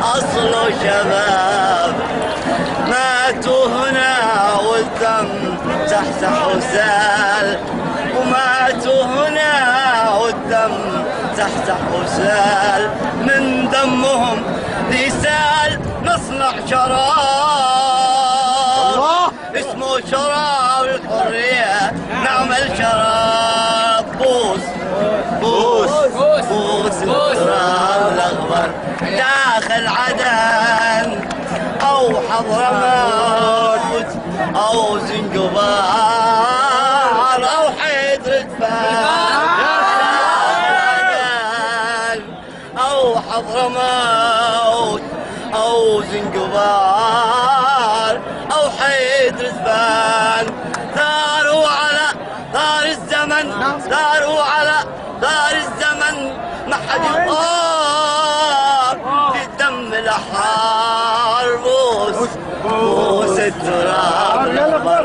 أصل شباب ماتوا هنا والدم تحتح وسال، وماتوا هنا والدم تحتح وسال، من دمهم لسال نصنع شراب اسمه شراب الحرية، نعمل شراب بوس بوس بوس التراب الأخضر داخل عدن أو حضرموت أو زنجبار أو حيدربان أو حضرموت أو زنجبار أو حيدربان، ثاروا على ثار الزمن، ثاروا على ثار الزمن، ما حد يطار في الدم الأحرار، بوس بوس التراب الأخضر.